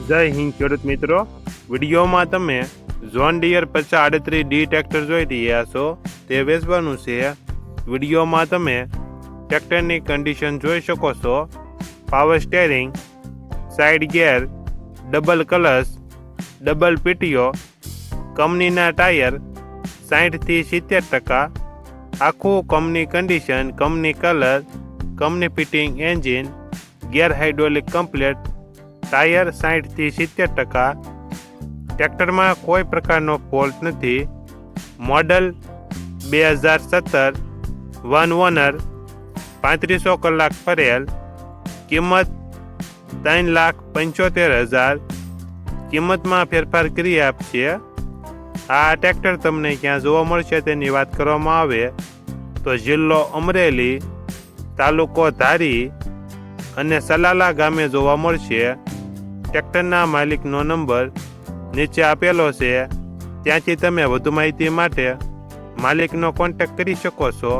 જય હિન્દ ખેડૂત મિત્રો, વિડીયોમાં તમે જોન ડિયર 5038D ટ્રેક્ટર જોઈ રહ્યા છો. તે વેચવાનું છે. વિડીયોમાં તમે ટ્રેક્ટરની કન્ડિશન જોઈ શકો છો. Power steering, side gear, double clutch, double PTO, કંપનીના ટાયર 60થી 70%, આખું company condition, company colour, company fitting engine, gear hydraulic complete, tyre 60થી 70%. ટ્રેક્ટરમાં કોઈ પ્રકારનો ફોલ્ટ નથી. મોડલ 2017, વન ઓનર, 3500 કલાક ફરેલ. કિંમત 3,75,000. કિંમતમાં ફેરફાર કરી આપશે. આ ટ્રેક્ટર તમને ક્યાં જોવા મળશે તેની વાત કરવામાં આવે તો જિલ્લો અમરેલી, તાલુકો ધારી અને સલાલા ગામે જોવા મળશે. ટ્રેક્ટરના માલિકનો નંબર નીચે આપેલો છે. ત્યાંથી તમે વધુ માહિતી માટે માલિકનો કોન્ટેક્ટ કરી શકો છો.